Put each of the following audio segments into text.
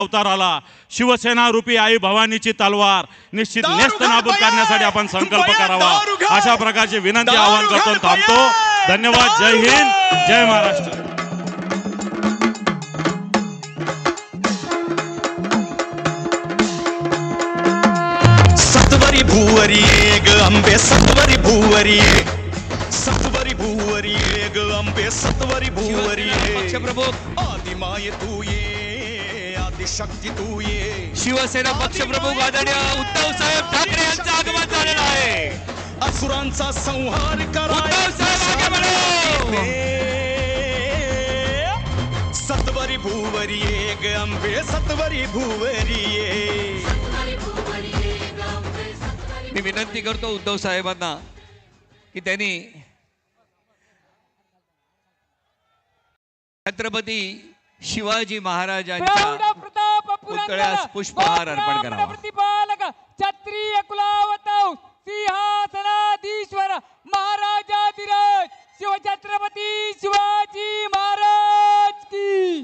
अवताराला शिवसेना रूपी आई भवानीची तलवार निश्चित नेस्तनाबूत करण्यासाठी आपण संकल्प करावा अशा प्रकारची विनंती आवाहन करतो थांबतो। धन्यवाद। जय हिंद, जय महाराष्ट्र। सत्वरी भुवरी ग अंबे सत्वरी भुवरी सत्वरी भुवरी ग अंबे सत्वरी भुवरी पक्षप्रमुख आदिमाय तू ये आदिशक्ती तू ये। शिवसेना पक्षप्रमुख आदरणीय उद्धव साहेब ठाकरे यांचं आगमन झालेलं आहे। असुरांचा संहार करा उद्धव साहेब आगे बढ़ो। सत्वरी भुवरी ग अंबे सत्वरी भुवरी मी विनंती करतो उद्धव साहेबांना की त्यांनी छत्रपती शिवाजी महाराजांच्या पुतळ्यास पुष्पहार अर्पण करावा। प्रतिपालक क्षत्रिय कुलावतौ सिंहासनाधीश्वर महाराजाधिराज शिवछत्रपती शिवाजी महाराज की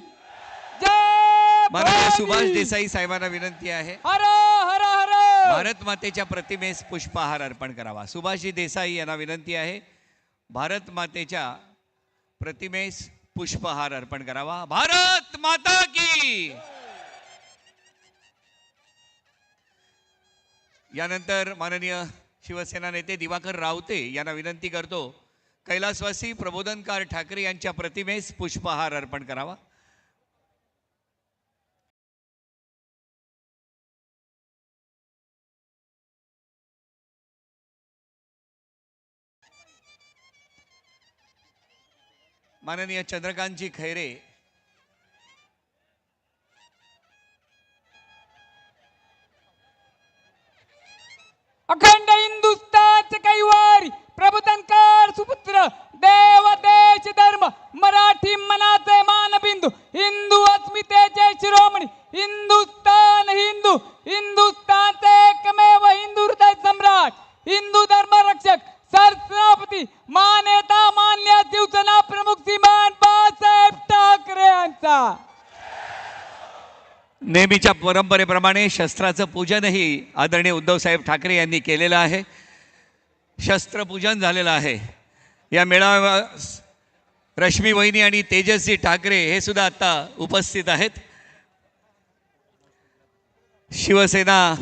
जय। माननीय सुभाष देसाई साहेबांना विनंती आहे हर हर हर भारत मातेच्या प्रतिमेस पुष्पहार अर्पण करावा। सुभाषजी देसाई यांना विनंती आहे भारत मातेच्या प्रतिमेस पुष्पहार अर्पण करावा। भारत माता की। यानंतर माननीय शिवसेना नेते दिवाकर रावते यांना विनंती करतो कैलासवासी प्रबोधनकार ठाकरे यांच्या प्रतिमेस पुष्पहार अर्पण करावा। माननीय चंद्रकांतजी खैरे अखंड हिंदुस्थानचे कैवारी प्रबोधनकार सुपुत्र देव देश धर्म मराठी मनाचे मानबिंदू हिंदू अस्मितेचे शिरोमणी हिंदुस्थान हिंदू हिंदुस्थानचे एकमेव हिंदू हृदय सम्राट हिंदू धर्म रक्षक सरसेनापती मान्यता मान्य शिवसेना प्रमुख श्रीमान बाळासाहेब ठाकरे यांचा नेहमीच्या परंपरेप्रमाणे शस्त्राचं पूजनही आदरणीय उद्धव साहेब ठाकरे यांनी केलेलं आहे। शस्त्रपूजन झालेलं आहे। या मेळाव्यात रश्मी वहिनी आणि तेजस्वी ठाकरे हे सुद्धा आता उपस्थित आहेत। शिवसेना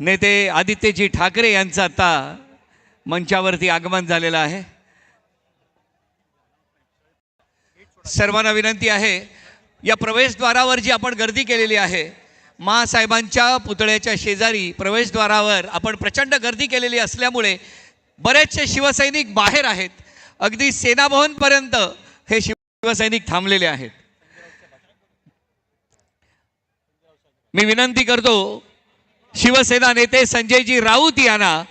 नेते आदित्यजी ठाकरे यांचं आता मंचावरती आगमन झालेलं आहे। सर्वांना विनंती आहे या प्रवेशद्वारावर जी आपण गर्दी केलेली आहे महासाहेबांच्या पुतळ्याच्या शेजारी प्रवेशद्वारावर आपण प्रचंड गर्दी केलेली असल्यामुळे बरेचसे शिवसैनिक बाहेर आहेत। अगदी सेनाभवनपर्यंत हे शिवसैनिक थांबलेले आहेत। मी विनंती करतो शिवसेना नेते संजयजी राऊत यांना